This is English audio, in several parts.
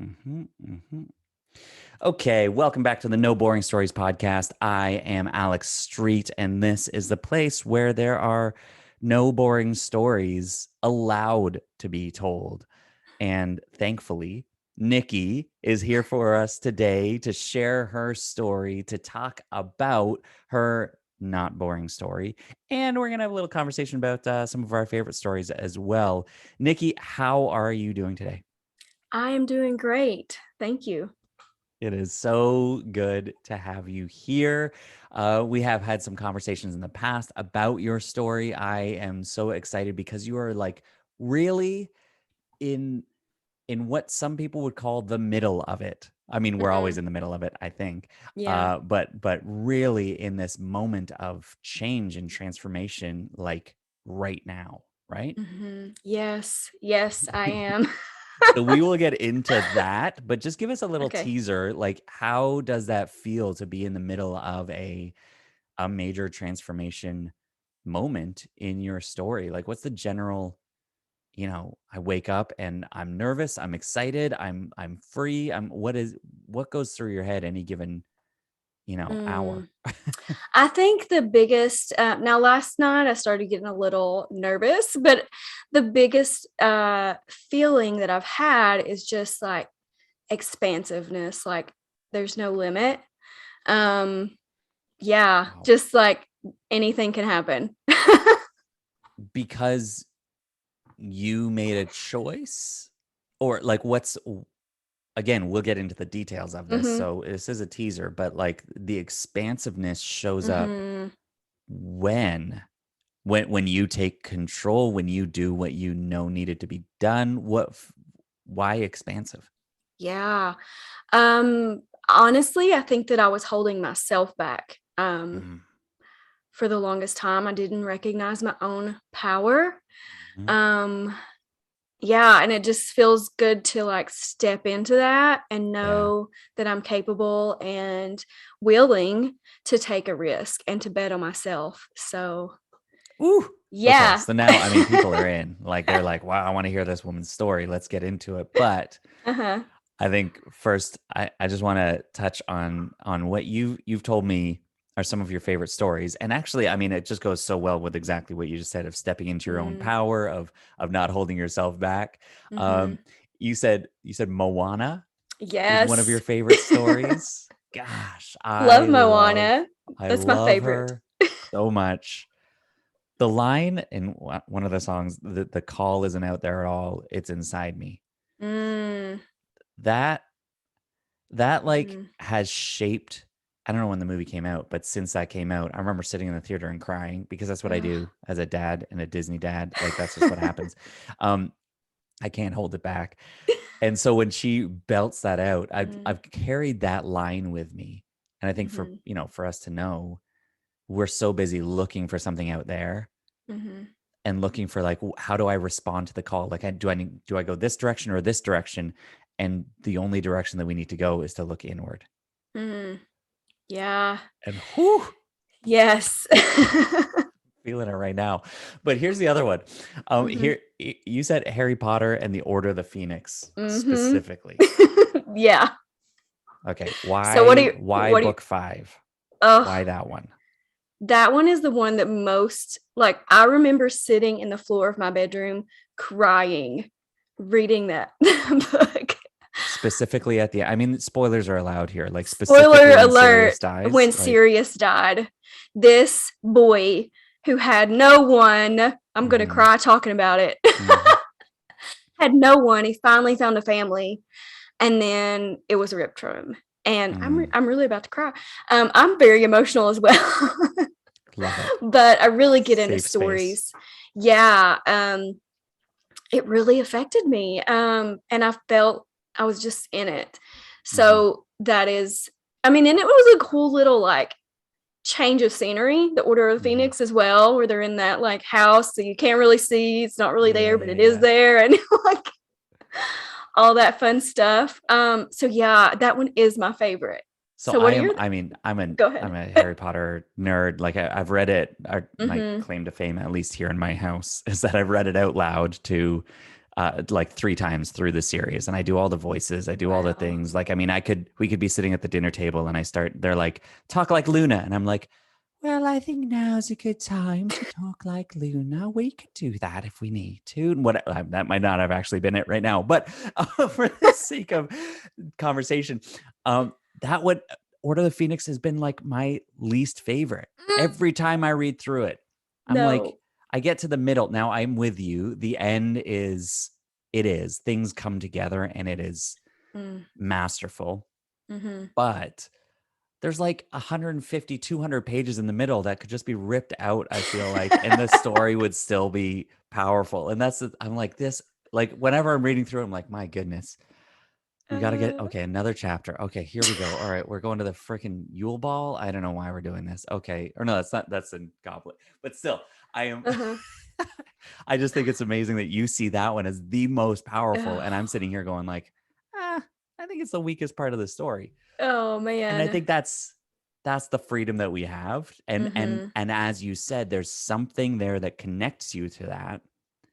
hmm hmm Okay, welcome back to the No Boring Stories podcast. I am Alex Street, and this is the place where there are no boring stories allowed to be told. And thankfully, Nikki is here for us today to share her story, to talk about her not boring story. And we're going to have a little conversation about some of our favorite stories as well. Nikki, how are you doing today? I am doing great. Thank you. It is so good to have you here. We have had some conversations in the past about your story. I am so excited because you are like really in what some people would call the middle of it. I mean, we're always Mhm. in the middle of it, I think. Yeah. But really in this moment of change and transformation, like right now, right? Yes. Yes, I am. So we will get into that, but just give us a little Okay. teaser. Like, how does that feel to be in the middle of a major transformation moment in your story? Like, what's the general, I wake up and I'm nervous, I'm excited, I'm free. What goes through your head any given, hour? Mm. I think the biggest, now last night I started getting a little nervous, but the biggest feeling that I've had is just like expansiveness, like there's no limit. Um, yeah, Wow. just like anything can happen. Because you made a choice? Or like again, we'll get into the details of this. hmm So this is a teaser, but like the expansiveness shows up hmm when when you take control, when you do what you know needed to be done. Why expansive? Yeah. Honestly, I think that I was holding myself back. Mhm, For the longest time, I didn't recognize my own power. mhm. Um, yeah, and it just feels good to like step into that and Yeah. know that I'm capable and willing to take a risk and to bet on myself. So, Ooh. Okay, yeah. so now I mean people are in. Like they're like, "Wow, I want to hear this woman's story. Let's get into it." But Uh-huh. I think first I just want to touch on what you've told me are some of your favorite stories. And actually, I mean, it just goes so well with exactly what you just said of stepping into your own Mm, power, of not holding yourself back. mhm. Um, you said Moana is one of your Yes. favorite stories. Gosh, Love Moana. I That's my love favorite. her so much. The line in one of the songs, the call isn't out there at all, it's inside me. Mm, That that like mhm. has shaped. I don't know when the movie came out, but since that came out, I remember sitting in the theater and crying because that's what I Ugh. do as a dad and a Disney dad. Like that's just what happens. Um, I can't hold it back. And so when she belts that out, I've Mm, I've carried that line with me. And I think for mhm, for us to know, we're so busy looking for something out there mhm. and looking for like how do I respond to the call? Like do I go this direction or this direction? And the only direction that we need to go is to look inward. Mm, yeah. And whew, Yes. feeling it right now. But here's the other one. Mhm. You said Harry Potter and the Order of the Phoenix Mhm. specifically. Yeah. Okay, So why what do you book 5? Why oh, that one? that one is the one that most like I remember sitting in the floor of my bedroom crying reading that book. Specifically at the I mean spoilers are allowed here, like Spoiler specifically when alert, Sirius dies, when like Sirius died, this boy who had no one, I'm going to mhm, cry talking about it, mhm, had no one. He finally found a family and then it was ripped from him. And mm, I'm really about to cry. I'm very emotional as well, love it. but I really get into Safe space. stories. Yeah, it really affected me, and I felt I was just in it. Mhm, So that is, I mean, and it was a cool little like change of scenery, the Order of the mhm. Phoenix as well, where they're in that like house, so you can't really see, it's not really Yeah, there, but yeah, it is yeah. there, and like all that fun stuff. So yeah, that one is my favorite. So So what are your I mean, go I'm ahead. a Harry Potter nerd. Like I've read it. My Mhm. claim to fame, at least here in my house, is that I've read it out loud to like 3 times through the series, and I do all the voices, I do all the Wow. things. Like, I mean, we could be sitting at the dinner table, and they're like, talk like Luna, and I'm like, well, I think now's a good time to talk like Luna. We could do that if we need to. And that might not have actually been it right now, but for the sake of conversation, that would Order of the Phoenix has been like my least favorite. Mm, Every time I read through it, I'm like, no. I get to the middle. Now I'm with you. The end is, it is. Things come together and it is Mm, masterful. mhm. But there's like 150, 200 pages in the middle that could just be ripped out, I feel like, and the story would still be powerful. And I'm like, like, whenever I'm reading through, I'm like, my goodness, we got to get, Uh, okay, another chapter. Okay, here we go. All right, we're going to the freaking Yule Ball. I don't know why we're doing this. Okay. Or no, that's a goblet. But still, I am, uh-huh. I just think it's amazing that you see that one as the most powerful. And I'm Oh, sitting here going, like, I think it's the weakest part of the story. oh And I man. think that's the freedom that we have. Mhm. And as you said, there's something there that connects you to that,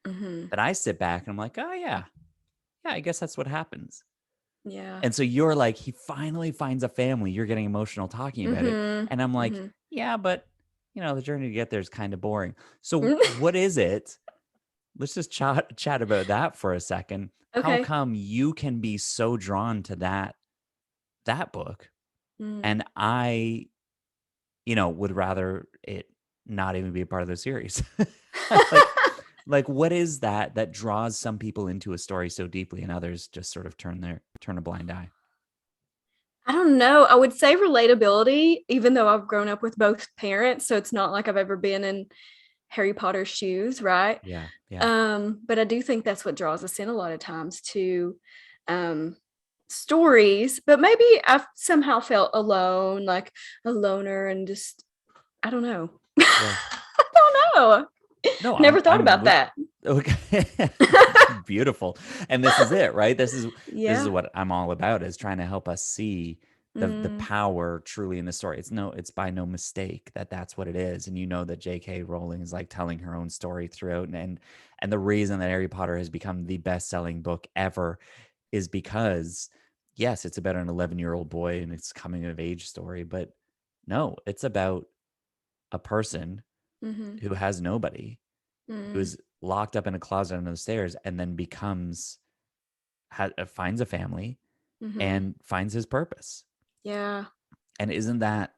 Mhm. that I sit back and I'm like, oh yeah, yeah, I guess that's what happens. Yeah. And so you're like, he finally finds a family. You're getting emotional talking about it. Mhm. And I'm like, Mhm. yeah, but the journey to get there is kind of boring. So what is it? Let's just chat about that for a second. How Okay. come you can be so drawn to that book, Mm. and I, would rather it not even be a part of the series? like like what is that draws some people into a story so deeply and others just sort of turn a blind eye? I don't know. I would say relatability, even though I've grown up with both parents, so it's not like I've ever been in Harry Potter's shoes, right? Yeah, yeah. But I do think that's what draws us in a lot of times to um stories, but maybe I've somehow felt alone, like a loner, and just I don't know. Yeah. I don't know. No, Never thought I'm about with that. okay. Beautiful. And this is it, right? This is Yeah. what I'm all about, is trying to help us see the Mm, power truly in the story. It's by no mistake that that's what it is. And that J.K. Rowling is like telling her own story throughout, and the reason that Harry Potter has become the best-selling book ever is because, yes, it's about an 11-year-old boy and it's coming of age story, but no, it's about a person mm-hmm, who has nobody, mm, who's locked up in a closet under the stairs, and then finds a family mm-hmm. and finds his purpose. Yeah. And isn't that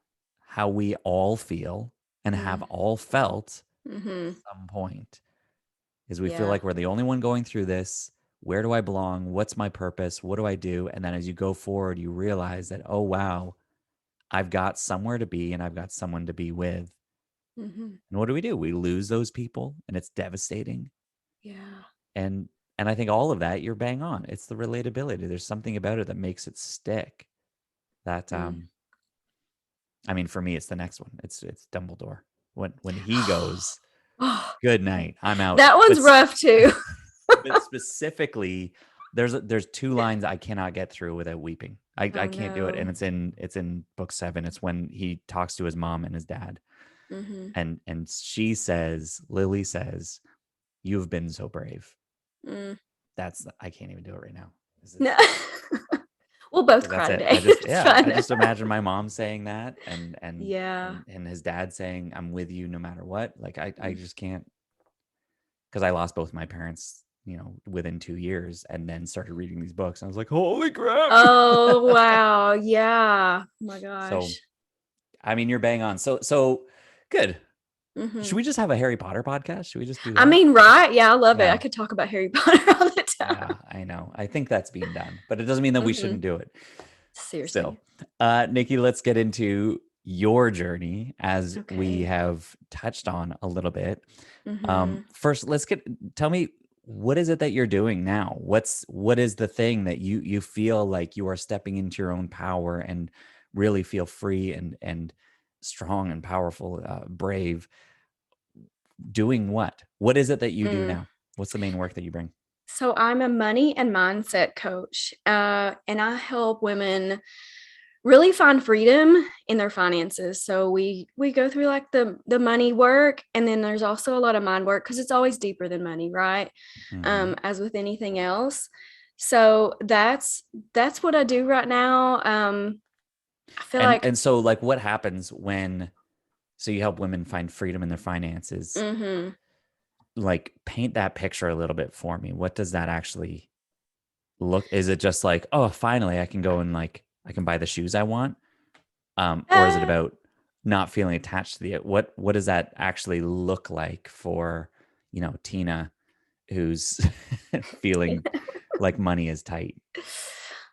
how we all feel and have Mm, all felt at mm-hmm. some point? Is we feel Yeah. like we're the only one going through this. Where do I belong? What's my purpose? What do I do? And then as you go forward, you realize that, oh wow, I've got somewhere to be and I've got someone to be with. Mm-hmm. And what do? We lose those people and it's devastating. Yeah. And I think all of that, you're bang on. It's the relatability. There's something about it that makes it stick. That Mm. I mean, for me, it's the next one. It's Dumbledore. When he goes, Oh, good night, I'm out. that one's rough too. But specifically, there's 2 lines I cannot get through without weeping. I Oh can't do it. And no. it's in book 7. It's when he talks to his mom and his dad. Mm-hmm. And Lily says, "You've been so brave." Mm. I can't even do it right now. This No. is We'll both But that's cry it. today. It's I fun. just imagine my mom saying that, Yeah. and his dad saying, "I'm with you no matter what." Like, I Mm. just can't, because I lost both my parents, within 2 years, and then started reading these books. And I was like, holy crap. Oh wow. Yeah. Oh my So, gosh. I mean, you're bang on. So good. Should Mm-hmm. we just have a Harry Potter podcast? Should we just do I that? mean, right? Yeah, I love it. I Yeah. could talk about Harry Potter all the Yeah, time. I know. I think that's being done, but it doesn't mean that we Mm-hmm. shouldn't do it. Still, Seriously. Nikki, let's get into your journey, as we Okay. have touched on a little bit. Mm-hmm. First, tell me, what is it that you're doing now? What is the thing that you feel like you are stepping into your own power and really feel free and strong and powerful, brave, doing what? What is it that you do Mm. now? What's the main work that you bring? So I'm a money and mindset coach, and I help women really find freedom in their finances. So we go through like the money work, and then there's also a lot of mind work because it's always deeper than money, right? Mm-hmm. As with anything else. So that's what I do right now. I feel like And so like what happens when so you help women find freedom in their finances? mhm. Like paint that picture a little bit for me. What does that actually look? Is it just like, oh, finally I can go and like I can buy the shoes I want? Or is it Uh, about not feeling attached to the what does that actually look like for, Tina who's feeling like money is tight?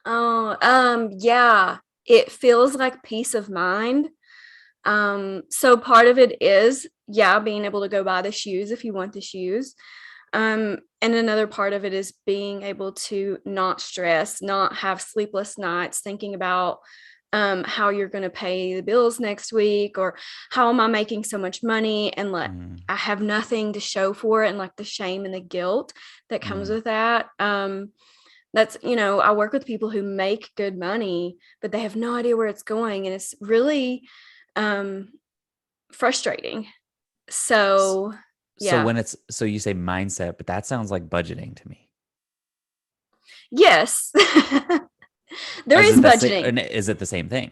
oh, yeah, it feels like peace of mind. So part of it is, yeah, being able to go buy the shoes if you want the shoes. And another part of it is being able to not stress, not have sleepless nights thinking about how you're going to pay the bills next week, or how am I making so much money and like Mm, I have nothing to show for it, and like the shame and the guilt that comes mm. with that. That's, I work with people who make good money, but they have no idea where it's going. And it's really um, frustrating. S- So, So yeah. when it's so you say mindset, but that sounds like budgeting to me. Yes. There Is is it the same? budgeting. Is it the same thing?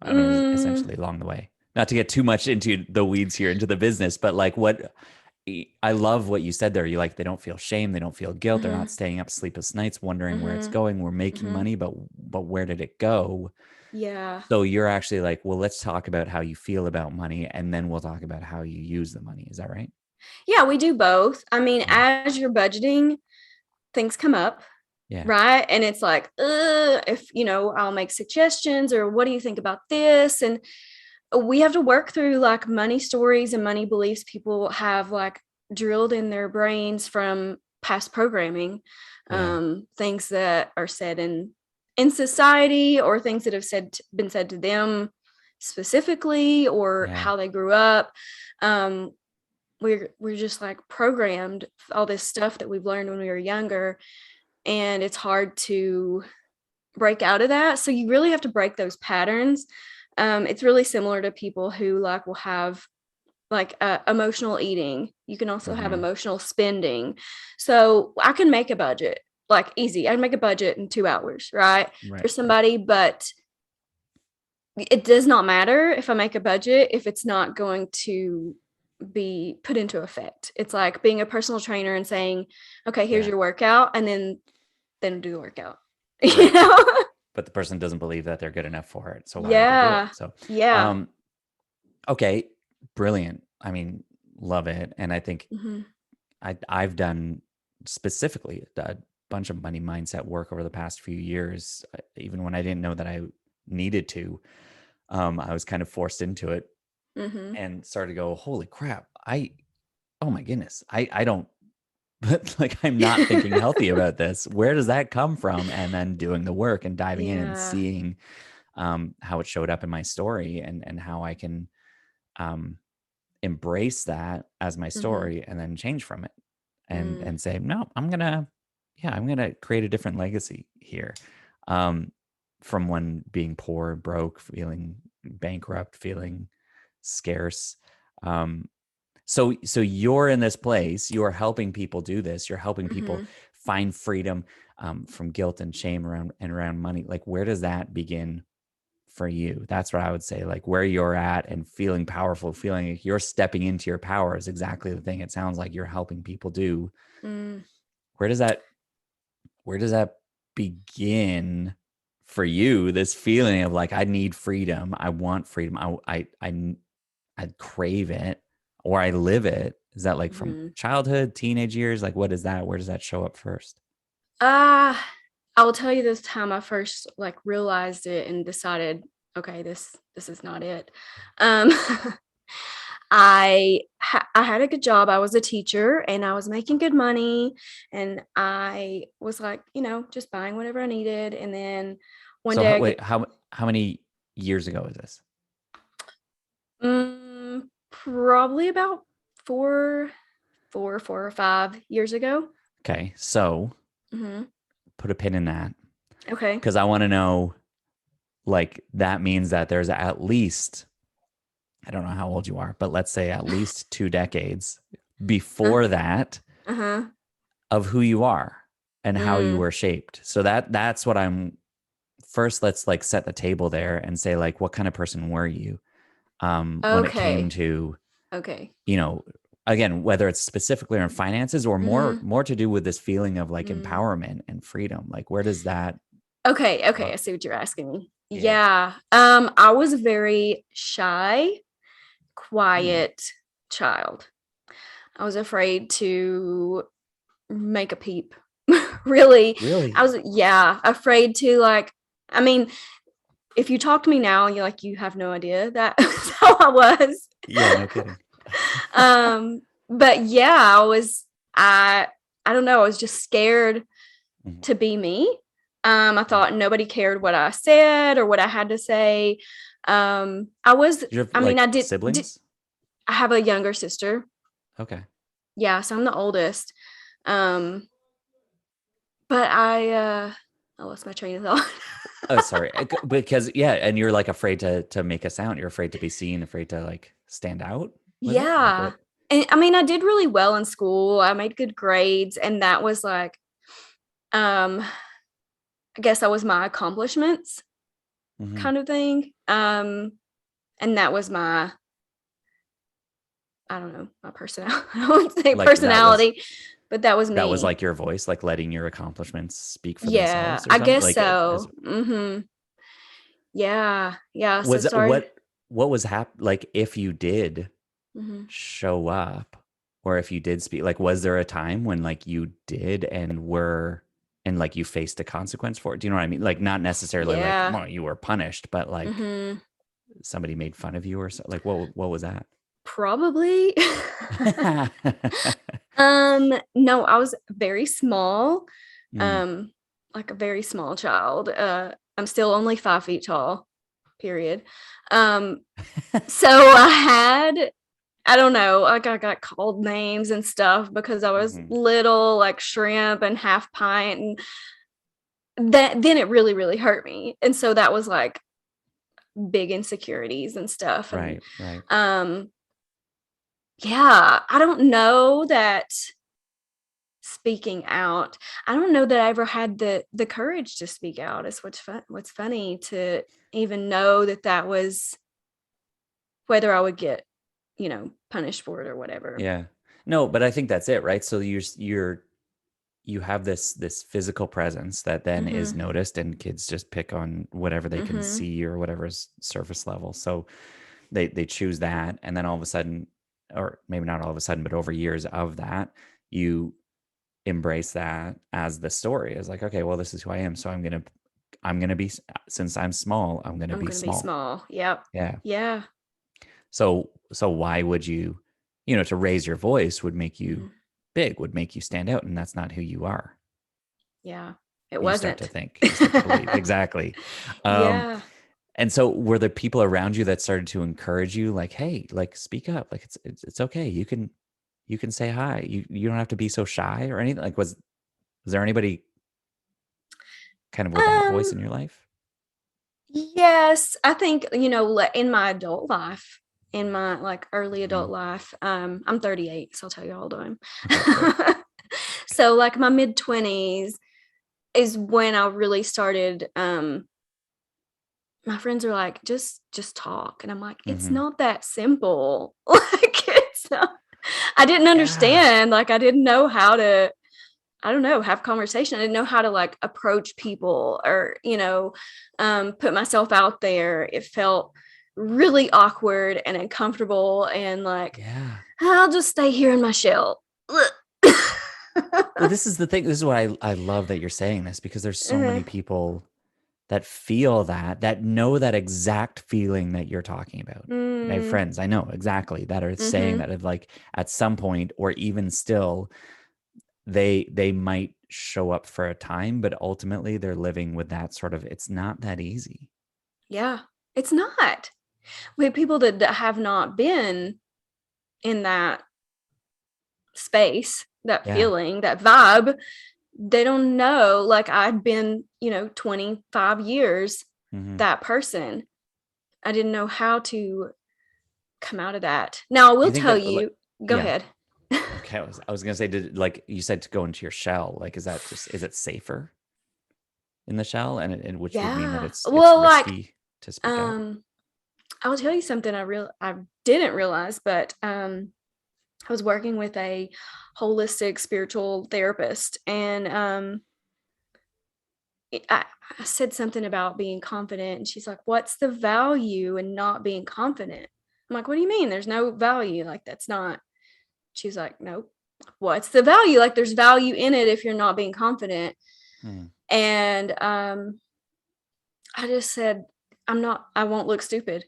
I mean, Mm, essentially along the way. Not to get too much into the weeds here, into the business, but like what I love what you said there. You like they don't feel shame, they don't feel guilt, they're not mhm, staying up sleepless nights wondering where it's mhm, going. We're making mhm. money, but where did it go? Yeah. So you're actually like, well, let's talk about how you feel about money, and then we'll talk about how you use the money. Is that right? Yeah, we do both. I mean, Yeah. as you're budgeting, things come up, Yeah. right? And it's like, if, I'll make suggestions, or what do you think about this? And we have to work through like money stories and money beliefs people have like drilled in their brains from past programming, Yeah. things that are said in society, or things that have been said to them specifically, or Yeah. how they grew up. um, we're just like programmed all this stuff that we've learned when we were younger, and it's hard to break out of that. So you really have to break those patterns. It's really similar to people who like will have like emotional eating. You can also have Hmm. emotional spending. So I can make a budget like easy. I can make a budget in 2 hours, right? For Right. Right. somebody, but it does not matter if I make a budget if it's not going to be put into effect. It's like being a personal trainer and saying, okay, here's Yeah. your workout, and then do the workout. Right. But know? but the person doesn't believe that they're good enough for it. So why would they do it? Yeah. So, Yeah. um, okay, brilliant. I mean, love it. And I think Mhm. I've done specifically a bunch of money mindset work over the past few years, even when I didn't know that I needed to. I was kind of forced into it Mhm. and started to go, holy crap, oh my goodness, I don't, but like I'm not thinking healthy about this. Where does that come from? And then doing the work and diving in and Yeah. seeing how it showed up in my story and how I can um, embrace that as my Mhm. story and then change from it Mm. and say, no, I'm gonna create a different legacy here. Um, from when being poor, broke, feeling bankrupt, feeling scarce. Um, so you're in this place, you're helping people do this, you're helping people Mhm. find freedom from guilt and shame around money. Like, where does that begin for you? That's what I would say. Like where you're at and feeling powerful, feeling like you're stepping into your power is exactly the thing it sounds like you're helping people do. Mm. Where does that where does that begin for you? This feeling of like I need freedom, I want freedom, I crave it, or I live it. Is that like from Mhm. childhood, teenage years? Like what is that? Where does that show up first? Uh, I will tell you this time I first like realized it and decided, okay, this is not it. Um, I had a good job. I was a teacher and I was making good money, and I was like, just buying whatever I needed. And then one So day I wait, get how many years ago is this? probably about 4 or 5 years ago. Okay, so Hmm. put a pin in that Okay. because I want to know. like that means that there's at least, I don't know how old you are, but let's say at least 2 decades Uh, before that uh-huh. of who you are and how you Mm, were shaped. So that's what I'm first, let's like set the table there and say like what kind of person were you when it came okay. to, Okay. you know, again, whether it's specifically in finances or Mm-hmm. more to do with this feeling of like Mm. empowerment and freedom. Like where does that Okay, okay, uh, I see what you're asking me. yeah. Yeah. I was a very shy, Hmm. quiet child. I was afraid to make a peep. Really. I Really? was, yeah, afraid to like, I mean, if you talk to me now, you have no idea that that's how I was. Yeah, no kidding. But yeah, I I don't know, I was just scared Mhm. to be me. I thought nobody cared what I said or what I had to say. I was, Did you have I mean, like did siblings? I have a younger sister. Okay. Yeah, so I'm the oldest. Um, but I lost my train of thought. Oh, sorry. Because yeah, and you're like afraid to make a sound. You're afraid to be seen, afraid to like stand out. Was it like Yeah. what? And I mean, I did really well in school. I made good grades, and that was like, um, I guess that was my accomplishments Hmm. kind of thing. And that was my, I don't know, my personality. I wouldn't say Like personality, but that was that was me. like your voice, like letting your accomplishments speak for Yeah, themselves or I something. guess Like as so. Yeah, yeah. So was it sorry. what was like if you did Hmm. show up or if you did speak, like was there a time when like you did and were and like you faced a consequence for it? Do you know what I mean? Like not necessarily like Yeah. well, you were punished, but like Hmm. somebody made fun of you or so, like what was that? Probably. No, I was very small. Mm. Um, like a very small child. I'm still only 5 feet tall, period. Um, so I don't know, like I got called names and stuff because I was Hmm. little, like shrimp and half pint, and that then it really, really hurt me. And so that was like big insecurities and stuff. And Right, right. um, yeah, I don't know that speaking out. I don't know that I ever had the courage to speak out. Is what's funny to even know that that was whether I would get, punished for it or whatever. Yeah. No, but I think that's it, right? So you have this physical presence that then is Mhm. noticed and kids just pick on whatever they can Mhm. see or whatever's surface level. So they choose that and then all of a sudden or maybe not all of a sudden but over years of that you embrace that as the story is like okay well this is who I am so I'm going to be since I'm small I'm going to I'm be gonna be small. small. Yep. Yeah. Yeah. So why would you, to raise your voice would make you Mhm. big, would make you stand out, and that's not who you are. Yeah. It You start to wasn't. think, you start to believe. Exactly. Um, Yeah. and so were there people around you that started to encourage you, like, hey, like speak up, like it's okay. You can say hi. You don't have to be so shy or anything. Like was there anybody kind of with that voice Um, in your life? yes, I think, in my adult life, in my like early adult Mhm. life, I'm 38, so I'll tell you how old I Okay, great. am. So like my mid 20s is when I really started, my friends are like, just talk. And I'm like, it's Hmm. not that simple. Like it's not, I didn't Yeah. understand. Like I didn't know how to, I don't know, have conversation. I didn't know how to like approach people or, put myself out there. It felt really awkward and uncomfortable and like, Yeah. I'll just stay here in my shell. Well, this is the thing. This is why I love that you're saying this because there's so Uh-huh. many people that feel that know that exact feeling that you're talking about. I have Mm, friends I know exactly that are saying mm-hmm. that of like at some point or even still they might show up for a time, but ultimately they're living with that sort of it's not that easy. Yeah, it's not. With people that have not been in that space, that Yeah. feeling, that vibe, they don't know. Like I'd been, 25 years that person. I didn't know how to come out of that. Now I Do will you think tell that, you, go yeah. ahead. Okay. I was going to say, like you said, to go into your shell, like, is it safer in the shell? And which would mean that Yeah. it's Well, like, risky to speak out. I'll tell you something I didn't realize, but I was working with a holistic spiritual therapist, and I said something about being confident, and she's like, "What's the value in not being confident?" I'm like, "What do you mean? There's no value. Like, that's not." She's like, "Nope. What's the value? Like, there's value in it if you're not being confident." Hmm. And I just said, I won't look stupid.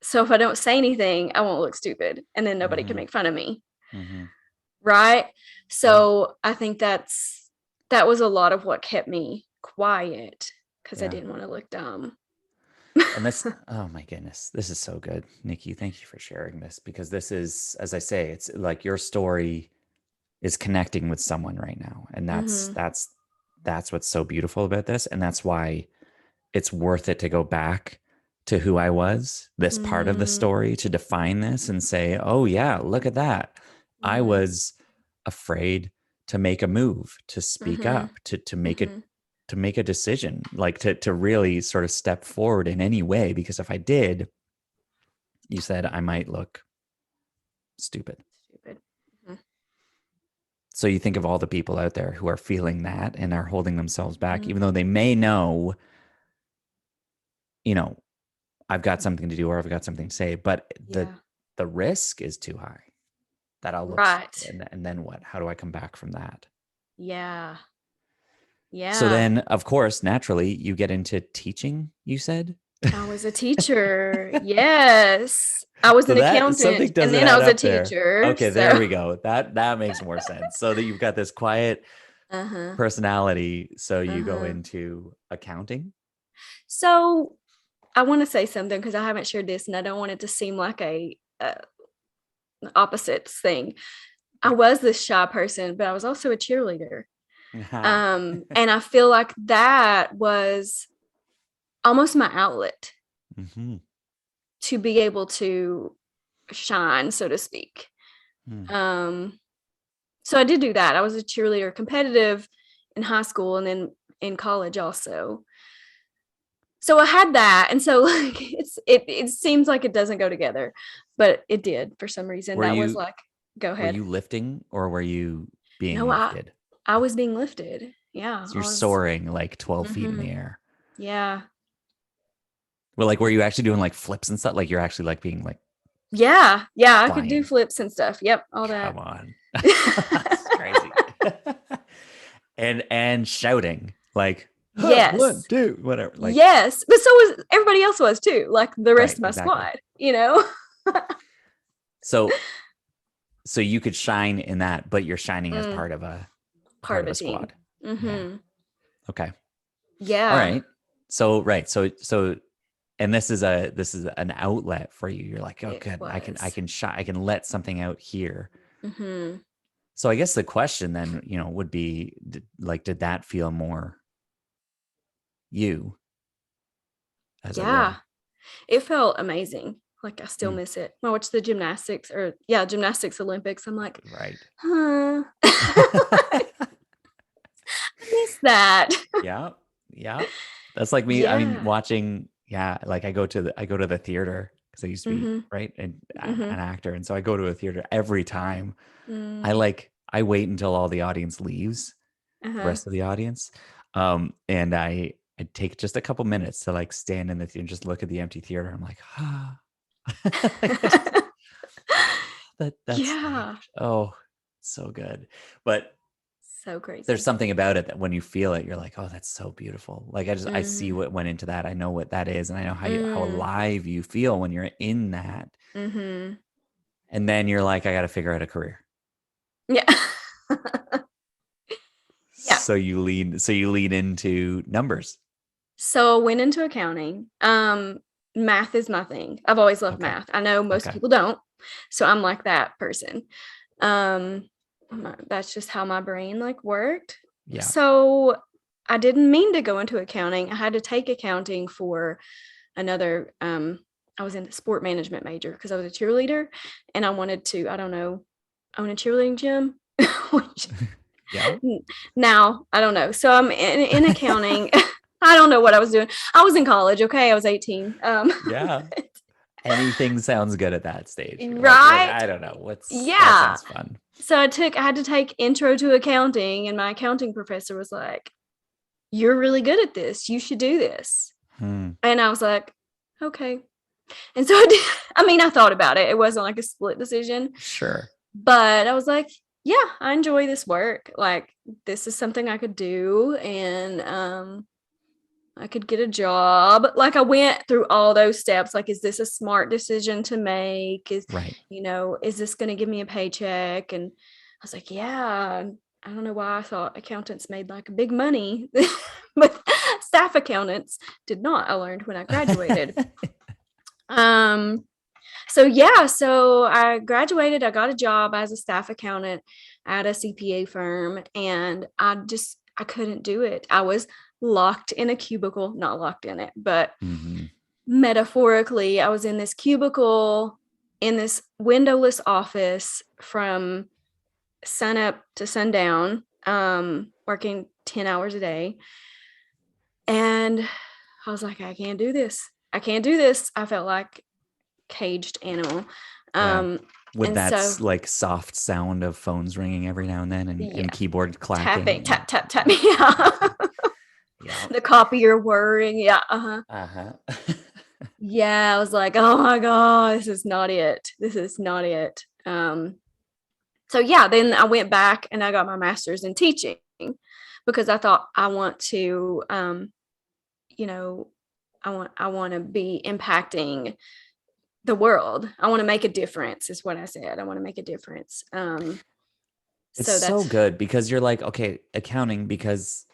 So if I don't say anything, I won't look stupid, and then nobody can Hmm. make fun of me. Hmm. Right? Yeah. So I think that was a lot of what kept me quiet, because I Yeah. didn't want to look dumb. And this, oh my goodness, this is so good, Nikki. Thank you for sharing this, because this is, as I say, it's like your story is connecting with someone right now, and that's Mhm. that's that's what's so beautiful about this, and that's why it's worth it to go back to who I was, this part of the Mhm. story, to define this and say, oh yeah, look at that. I Mhm. was afraid to make a move, to speak Mhm. up, to make it, Mhm. to make a decision, like to really sort of step forward in any way, because if I did, you said I might look stupid. Stupid. Mhm. So you think of all the people out there who are feeling that and are holding themselves back, Mhm. even though they may know, you know, I've got something to do or I've got something to say, but Yeah. the risk is too high that I'll look stupid. Right. And then what? How do I come back from that? Yeah. So Yeah. then, of course, naturally, you get into teaching, you said. I was a teacher. Yes. I was So an that accountant, something and doesn't then I add was a up there. teacher. Okay, there So, we go. That makes more sense. So that you've got this quiet uh-huh. personality. So you go Uh-huh. into accounting. So I want to say something because I haven't shared this, and I don't want it to seem like a opposites thing. I was this shy person, but I was also a cheerleader. And I feel like that was almost my outlet Hmm. to be able to shine, so to speak. Hmm. Um, so I did do that. I was a cheerleader, competitive in high school and then in college also. So I had that, and so like it seems like it doesn't go together, but it did for some reason. Were That was you like, go were ahead. you lifting or were you being No, lifted? I was being lifted. Yeah, So I you're was. soaring like 12 feet in the Mhm. air. Yeah. Well, like, were you actually doing like flips and stuff? Like you're actually like being like Yeah. Yeah, I could do flying. flips and stuff. Yep, all that. Come on. That's crazy. And shouting like, huh, one, Yes. two, whatever. Like, Yes. But so was everybody else was too, like the rest right, of my exactly. squad, you know? So so you could shine in that, but you're shining as Mm, part part of of a a squad. team. Yeah. Mhm. Okay. All Yeah. right. So right. So and this is an outlet for you. You're like, oh It good. was. I can let something out here. Mhm. So I guess the question then, would be did that feel more you, as it Yeah. were? It felt amazing. Like I still Mm, miss it. When I watch the gymnastics or yeah, gymnastics Olympics. I'm like, right. huh. I miss that. Yeah. Yeah. That's like me. I mean, Yeah. watching, yeah, like I go to the theater because I used to be, Mhm. right, an Mhm. actor. And so I go to a theater every time. Mm. I wait until all the audience leaves, the Uh-huh. rest of the audience. And I take just a couple minutes to like stand in the theater and just look at the empty theater. I'm like, ah, like I just, that Yeah. stage. Oh, so good. But So there's crazy. something about it that when you feel it, you're like, oh, that's so beautiful. Like I see Mhm. what went into that. I know what that is, and I know how Mm. alive you feel when you're in that. Mhm. And then you're like, I got to figure out a career. Yeah. Yeah. So you lead into numbers. So I went into accounting. Math is my thing. I've always loved Okay. math. I know most Okay. people don't. So I'm like that person. Um, that's just how my brain like worked. Yeah. So I didn't mean to go into accounting. I had to take accounting for another I was in the sport management major because I was a cheerleader and I wanted to, I don't know, own a cheerleading gym. Which Yeah. now I don't know. So I'm in accounting. I don't know what I was doing. I was in college, okay? I was 18. Yeah. Anything sounds good at that stage. You're like, what? Right? I don't know. That Yeah. sounds fun. So I had to take intro to accounting, and my accounting professor was like, "You're really good at this. You should do this." Hmm. And I was like, "Okay." And so I did. I mean, I thought about it. It wasn't like a split decision, Sure. but I was like, "Yeah, I enjoy this work. Like, this is something I could do, and I could get a job." Like, I went through all those steps. Like, is this a smart decision to make? Right. Is this going to give me a paycheck? And I was like, yeah. I don't know why I thought accountants made like big money, but staff accountants did not. I learned when I graduated. Um, so I graduated, I got a job as a staff accountant at a CPA firm, and I couldn't do it. I was locked in a cubicle, not locked in it, but Hmm. metaphorically, I was in this cubicle in this windowless office from sun up to sundown, working 10 hours a day. And I was like, I can't do this. I can't do this. I felt like caged animal. Yeah. Um, With and that so like soft sound of phones ringing every now and then and yeah, keyboard tapping, clacking. tap, tap, tap. Yeah. Yeah. The copier whirring. Yeah. Uh-huh. Uh-huh. Yeah. I was like, oh my God, this is not it. This is not it. So yeah, then I went back and I got my master's in teaching because I thought I want to, you know, I want to be impacting the world. I want to make a difference is what I said. I want to make a difference. It's So so that's good because you're like, okay, accounting, because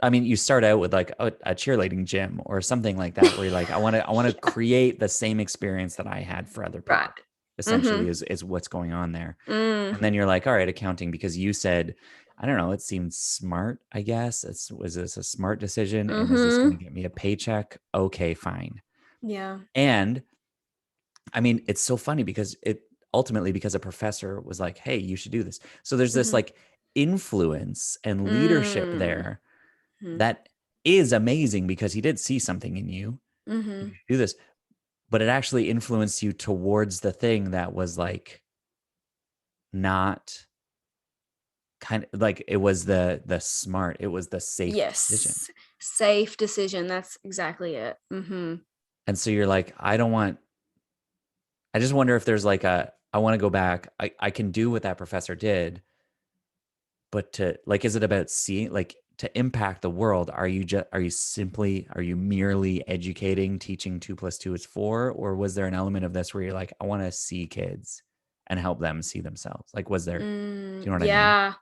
I mean, you start out with like a cheerleading gym or something like that, where you're like, I want to yeah, create the same experience that I had for other right. people. Essentially, Mm-hmm. is what's going on there. Mm, And then you're like, all right, accounting, because you said, I don't know, it seemed smart, I guess. Was this a smart decision? And is this going mm-hmm. to get me a paycheck? Okay, fine. Yeah. And I mean, it's so funny because it ultimately, because a professor was like, hey, you should do this. So there's this Mm-hmm. like influence and leadership Mm-hmm. there that is amazing because he did see something in you. You Mm-hmm. should do this, but it actually influenced you towards the thing that was like not kind of like, it was the smart, it was the safe decision. Yes. Safe decision. That's exactly it. Mm-hmm. And so you're like, I just wonder if there's like I want to go back. I can do what that professor did, but to like, is it about seeing, like, to impact the world? Are you merely educating, teaching 2 + 2 is 4? Or was there an element of this where you're like, I want to see kids and help them see themselves? Like, was there, do you know what I mean? Yeah.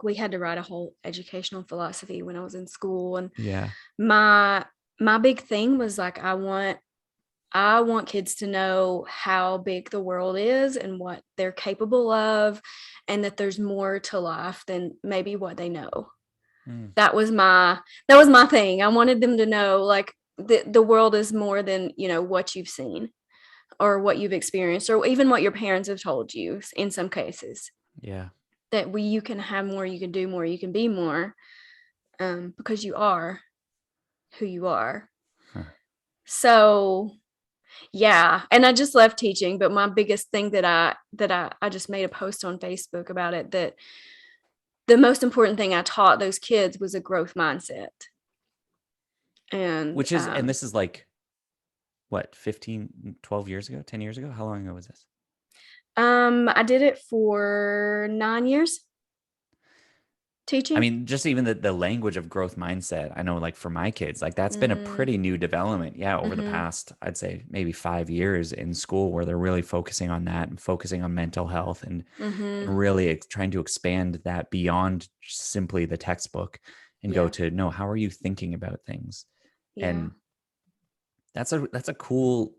We had to write a whole educational philosophy when I was in school, and Yeah. my my big thing was like I want kids to know how big the world is and what they're capable of, and that there's more to life than maybe what they know. Mm. That was my thing. I wanted them to know like the world is more than, what you've seen or what you've experienced or even what your parents have told you in some cases. Yeah. That you can have more, you can do more, you can be more, because you are who you are. Huh. So yeah, and I just left teaching, but my biggest thing that I just made a post on Facebook about it, that the most important thing I taught those kids was a growth mindset. And And this is like, what, 15, 12 years ago, 10 years ago? How long ago was this? I did it for 9 years I teaching. mean, just even the language of growth mindset, I know like for my kids, like that's been a Mm, pretty new development. Yeah, over the mm-hmm. past, I'd say maybe 5 years in school, where they're really focusing on that and focusing on mental health Mm-hmm. and really trying to expand that beyond simply the textbook and go Yeah. to, no, how are you thinking about things? Yeah. And that's a cool,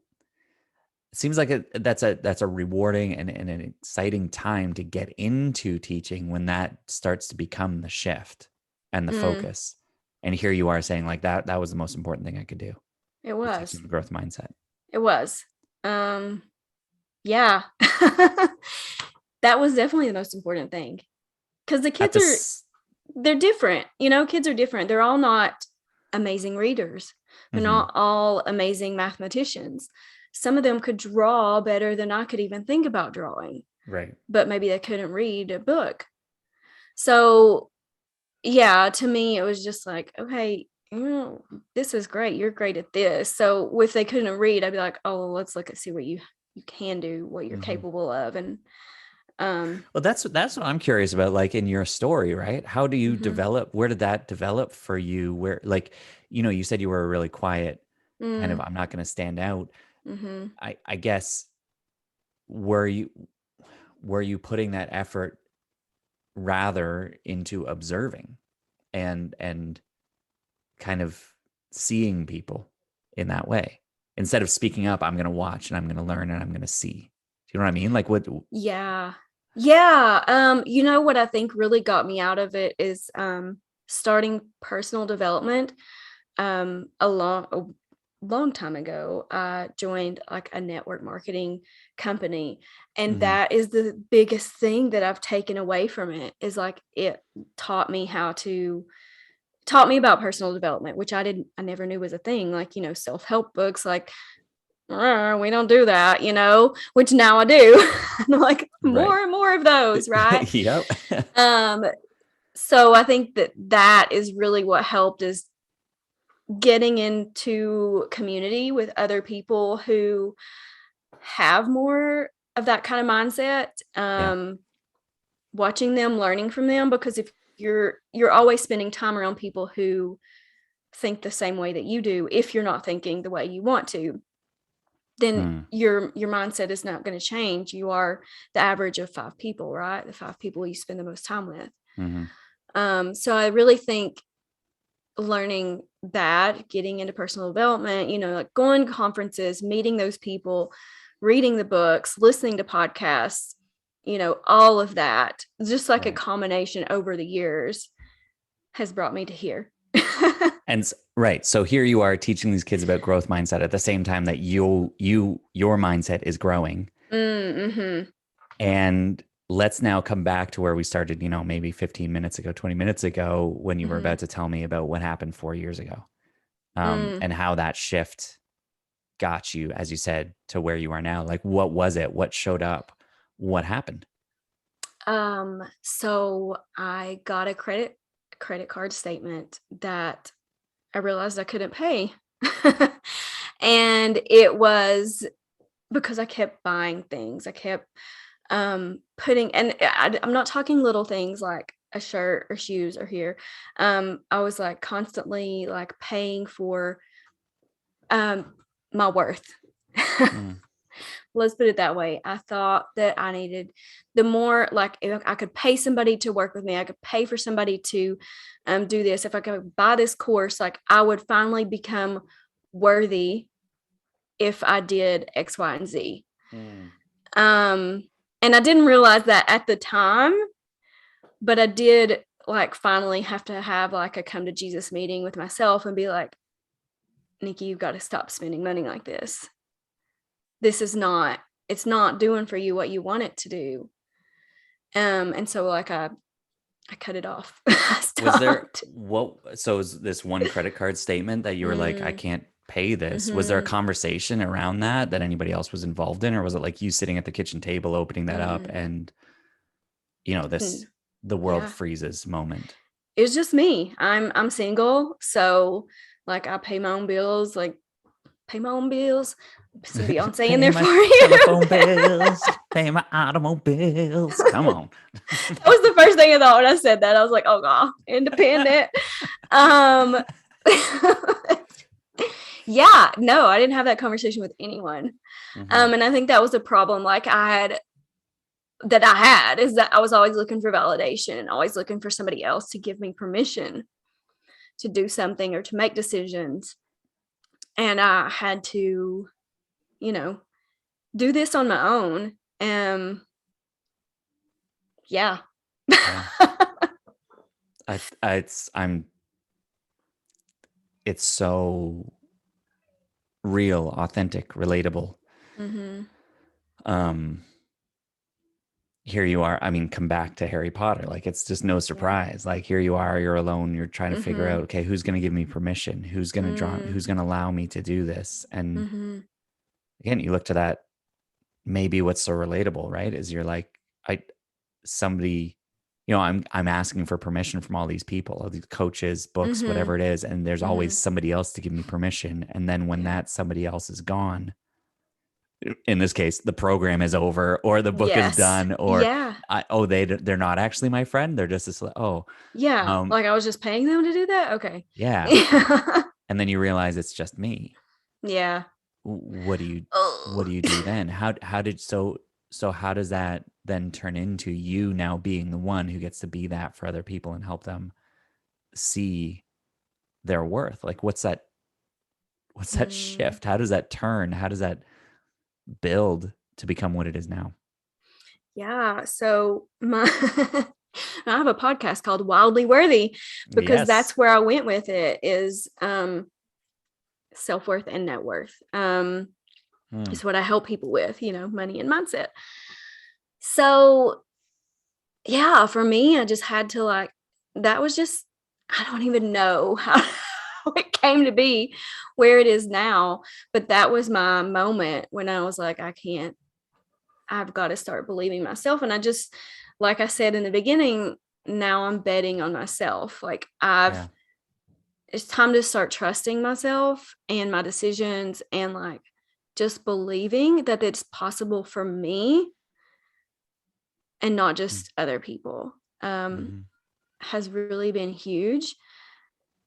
it seems like that's a rewarding and an exciting time to get into teaching when that starts to become the shift. and the focus. And here you are saying like that was the most important thing I could do. It Was was. teaching the growth mindset. It was. Yeah. That was definitely the most important thing. Because the At kids this, they're different. Kids are different. They're all not amazing readers. They're not all amazing mathematicians. Some of them could draw better than I could even think about drawing. right. But maybe they couldn't read a book. So, yeah, to me, it was just like, okay, this is great. You're great at this. So if they couldn't read, I'd be like, oh, let's look and see what you can do, what you're capable of. And Well, that's what I'm curious about. Like in your story, right? How do you mm-hmm, develop? Where did that develop for you? Where, like, you said you were a really quiet kind of. I'm not going to stand out. mm-hmm. I guess were you putting that effort rather into observing and kind of seeing people in that way instead of speaking up? I'm going to watch and I'm going to learn and I'm going to see. Do you know what I mean? Like what? Yeah. Yeah. What I think really got me out of it is starting personal development. A long time ago, I joined like a network marketing company. And Mhm. that is the biggest thing that I've taken away from it, is like it taught me about personal development, which I never knew was a thing. Like, self-help books, like we don't do that, which now I do. And I'm like, Right. more and more of those, right? Yep. Um, so I think that is really what helped, is getting into community with other people who have more of that kind of mindset. Yeah. Watching them, learning from them, because if you're always spending time around people who think the same way that you do, if you're not thinking the way you want to, then Hmm. your mindset is not going to change. You are the average of 5 people, right? The 5 people you spend the most time with. Mm-hmm. So I really think learning that, getting into personal development, like going to conferences, meeting those people, reading the books, listening to podcasts, all of that, just like a Right. combination over the years, has brought me to here. Right. So here you are teaching these kids about growth mindset at the same time that your mindset is growing. Mm-hmm. And let's now come back to where we started, maybe 15 minutes ago, 20 minutes ago, when you were Mm-hmm. about to tell me about what happened 4 years ago, Mm. and how that shift got you, as you said, to where you are now. Like, what was it? What showed up? What happened? So I got a credit card statement that I realized I couldn't pay. And it was because I kept buying things. I kept putting, and I'm not talking little things like a shirt or shoes or here. I was like constantly like paying for my worth. Mm, Let's put it that way. I thought that I needed the more, like, if I could pay somebody to work with me, I could pay for somebody to do this. If I could buy this course, like I would finally become worthy if I did X, Y, and Z. mm. Um, and I didn't realize that at the time, but I did like finally have to have like a come to Jesus meeting with myself and be like, Niki, you've got to stop spending money like this. It's not doing for you what you want it to do. And so like I cut it off. I Was there stopped. what? So is this one credit card statement that you were like, I Mm, can't pay this? Was there a mm-hmm, conversation around that anybody else was involved in, or was it like you sitting at the kitchen table opening that up mm, and this the world yeah. freezes moment? It was just me. I'm single, so like I pay my own bills. Some Beyonce in Pay there my for you. telephone bills, pay my automobiles. Come on. That was the first thing I thought when I said that. I was like, oh god, independent. Um yeah, no, I didn't have that conversation with anyone. Hmm. And I think that was a problem like I had, is that I was always looking for validation and always looking for somebody else to give me permission to do something or to make decisions. And I had to, you know, do this on my own. Yeah. Yeah. I'm it's so real, authentic, relatable. Mm-hmm. Um Here you are. I mean, come back to Harry Potter. Like it's just no Yeah. surprise. Like here you are, you're alone, you're trying to figure Mm-hmm. out, okay, who's going to give me permission? Who's going to allow me to do this? And Mm-hmm. again, you look to that, maybe what's so relatable, right? Is you're like, I somebody, I'm asking for permission from all these people, all these coaches, books, Mm-hmm. whatever it is, and there's always Mm-hmm. somebody else to give me permission. And then when Yeah. that somebody else is gone, in this case, the program is over, or the book is Yes. done, or Yeah. they're not actually my friend. They're just this. Oh, Yeah. Like I was just paying them to do that. Okay. yeah. Yeah. And then you realize it's just me. Yeah. What do you what Oh. do you do then? How does that then turn into you now being the one who gets to be that for other people and help them see their worth? Like what's that Mm, shift? How does that turn? How does that build to become what it is now? yeah. So my I have a podcast called Wildly Worthy because Yes. that's where I went with it is self-worth and net worth. Hmm. Is what I help people with, money and mindset. So yeah, for me, I just had to that was just, I don't even know how it came to be where it is now. But that was my moment when I was like, I've got to start believing myself. And I just, like I said in the beginning, now I'm betting on myself. Yeah. It's time to start trusting myself and my decisions and just believing that it's possible for me and not just other people. Mm-hmm. Has really been huge.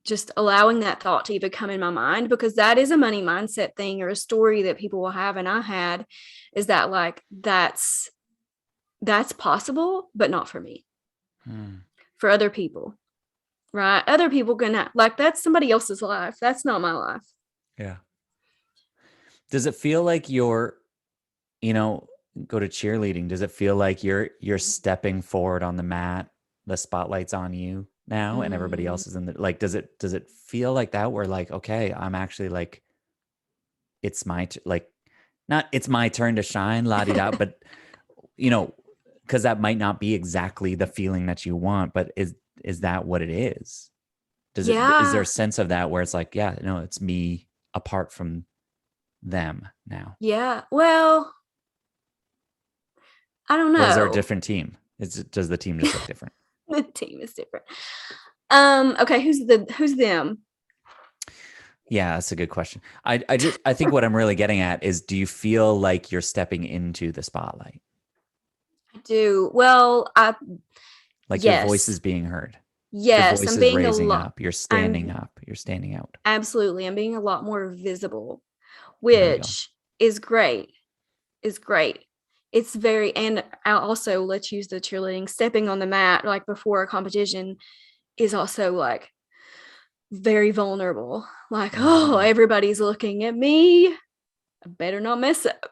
Just allowing that thought to even come in my mind, because that is a money mindset thing or a story that people will have. And I had is that that's possible, but not for me, Hmm. for other people, right? Other people can that's somebody else's life. That's not my life. Yeah. Does it feel like you know, go to cheerleading? Does it feel like you're stepping forward on the mat, the spotlight's on you now, and everybody Mm, else is in the like? Does it feel like that? Where like, okay, I'm actually like, it's like, not it's my turn to shine, la di da, but you know, because that might not be exactly the feeling that you want, but is that what it is? Is there a yeah. sense of that where it's like, yeah, no, it's me apart from them now? Yeah. Well, I don't Or is there a know. different team? Does the team just look different? The team is different. Okay, who's them? Yeah, that's a good question. I think what I'm really getting at is, do you feel like you're stepping into the spotlight? I do. Well, Like your voice is yes. being heard. Your Yes, voice I'm is being a raising lot up. You're standing I'm up. You're standing out. absolutely, I'm being a lot more visible, There we go. which is great. Is great. It's very, and I'll also, let's use the cheerleading, stepping on the mat before a competition is also very vulnerable. Oh, Hmm. everybody's looking at me. I better not mess up.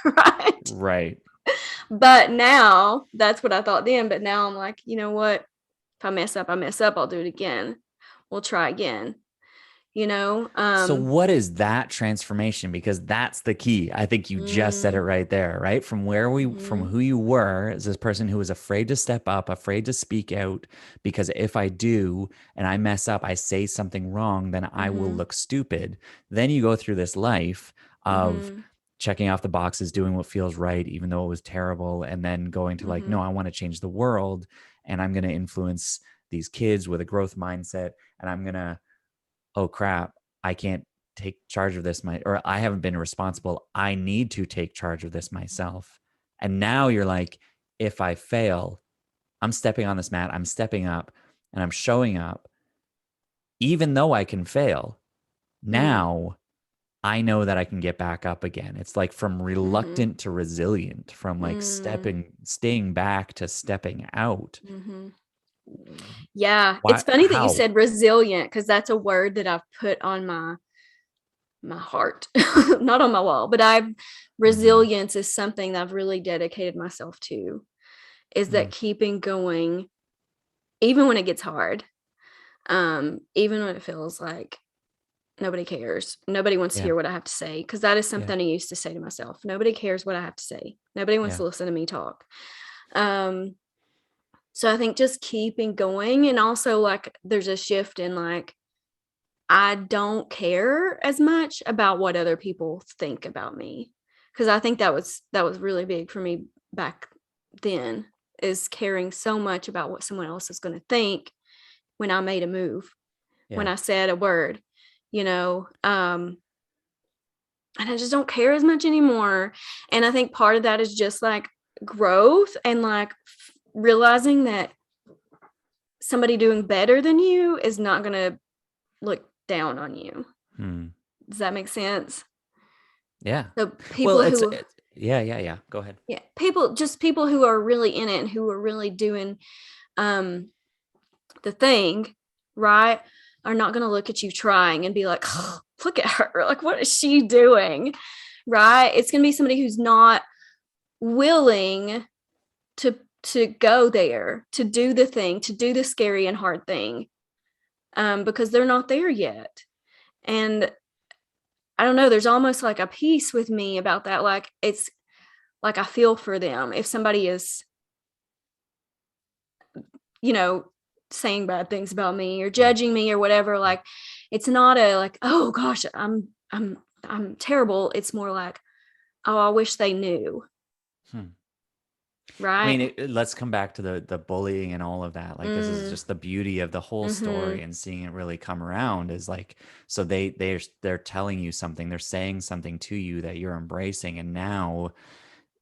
Right. Right. But now that's what I thought then. But now I'm like, you know what? If I mess up, I mess up. I'll do it again. We'll try again. You know? So what is that transformation? Because that's the key. I think you just said it Mm, right there, right? From mhm, who you were as this person who was afraid to step up, afraid to speak out, because if I do and I mess up, I say something wrong, then I will mhm, look stupid. Then you go through this life of mhm, checking off the boxes, doing what feels right, even though it was terrible, and then going to like, no, mhm, I want to change the world and I'm going to influence these kids with a growth mindset, and I'm going to, oh crap, I can't take charge of this or I haven't been responsible. I need to take charge of this myself. And now you're like, if I fail, I'm stepping on this mat, I'm stepping up and I'm showing up, even though I can fail. mm, Now I know that I can get back up again. It's like from mhm, reluctant to resilient, from like mm, staying back to stepping out. mhm. Yeah, Why? it's funny that you How? said resilient because that's a word that I've put on my heart, not on my wall, but I've Mm-hmm. resilience is something that I've really dedicated myself to. Is Mm, that keeping going even when it gets hard, even when it feels like nobody cares. Nobody wants to Yeah. hear what I have to say, because that is Yeah. something I used to say to myself. Nobody cares what I have to say. Nobody wants Yeah. to listen to me talk. Um, so I think just keeping going, and also like there's a shift in like I don't care as much about what other people think about me, because I think that was really big for me back then, is caring so much about what someone else is going to think when I made a move, when Yeah. I said a word, you know, and I just don't care as much anymore. And I think part of that is just like growth, and like realizing that somebody doing better than you is not going to look down on you. Hmm. Does that make sense? Yeah. So Well, people who, yeah, yeah, yeah. Go ahead. yeah, people who are really in it and who are really doing um the thing, right, are not going to look at you trying and be like, oh, look at her, like what is she doing, right? It's going to be somebody who's not willing to go there, to do the thing, to do the scary and hard thing, because they're not there yet. And I don't know, there's almost like a peace with me about that. Like it's like I feel for them if somebody is, you know, saying bad things about me or Yeah. judging me or whatever. Yeah. Like it's not a like, oh gosh, I'm terrible. It's more like, oh, I wish they knew. Hmm. I mean, Right. let's come back to the bullying and all of that. Like, this is Mm, just the beauty of the whole mm-hmm. story, and seeing it really come around is like, so they're telling you something, they're saying something to you that you're embracing, and now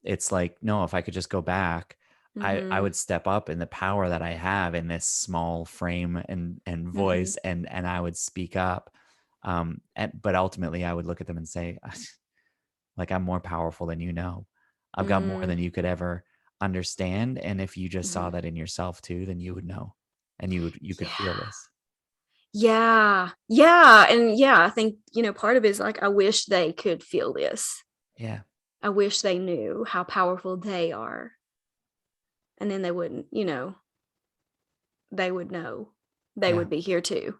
it's like, no, if I could just go back, I Mm-hmm. would step up in the power that I have in this small frame and Mm-hmm. voice, and I would speak up. But ultimately, I would look at them and say, like, I'm more powerful than you know. I've got more Mm, than you could ever understand. And if you just saw mm-hmm. that in yourself too, then you would know, and you could feel Yeah. this. Yeah. Yeah. And yeah, I think, part of it is like, I wish they could feel this. Yeah. I wish they knew how powerful they are. And then they wouldn't, they would know they Yeah. would be here too,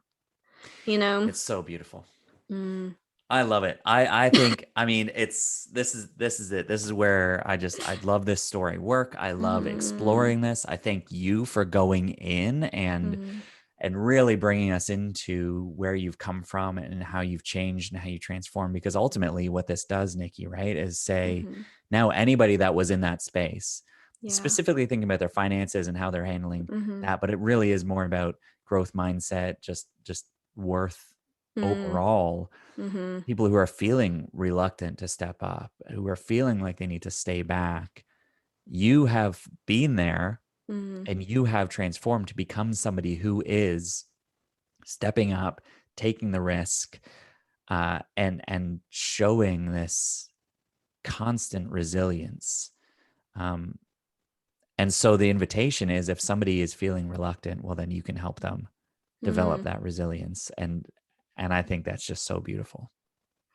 you know? It's so beautiful. Mm. I love it. I think, I mean, this is it. This is where I love this story work. I love Mm. exploring this. I thank you for going in Mm. and really bringing us into where you've come from and how you've changed and how you transformed, because ultimately what this does, Nikki, right, is say, Mhm. now anybody that was in that space, Yeah. specifically thinking about their finances and how they're handling Mhm. that, but it really is more about growth mindset, just worth Mm. overall. Mhm. People who are feeling reluctant to step up, who are feeling like they need to stay back, you have been there, Mhm. and you have transformed to become somebody who is stepping up, taking the risk, and showing this constant resilience. Um, and so the invitation is, if somebody is feeling reluctant, well, then you can help them develop Mm. that resilience. And I think that's just so beautiful.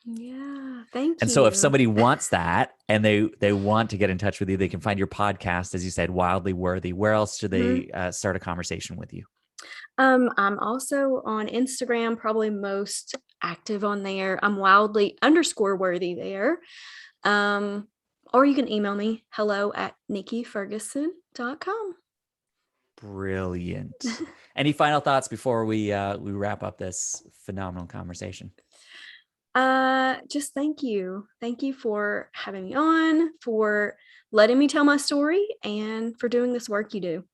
Yeah. Thank And so if you. somebody wants that and they want to get in touch with you, they can find your podcast, as you said, Wildly Worthy. Where else should Mhm. they start a conversation with you? I'm also on Instagram, probably most active on there. I'm wildly_worthy there. Um, or you can email me, hello@nikiferguson.com. Brilliant. Any final thoughts before we wrap up this phenomenal conversation? Just thank you. Thank you for having me on, for letting me tell my story, and for doing this work you do.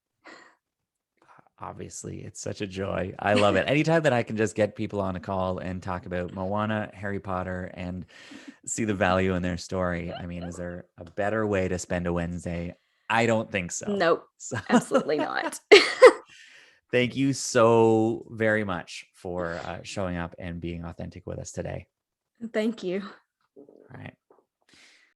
Obviously, it's such a joy. I love it. Anytime that I can just get people on a call and talk about Moana, Harry Potter, and see the value in their story, I mean, is there a better way to spend a Wednesday? I don't think so. Nope, So absolutely not. thank you so very much for showing up and being authentic with us today. Thank you. All right.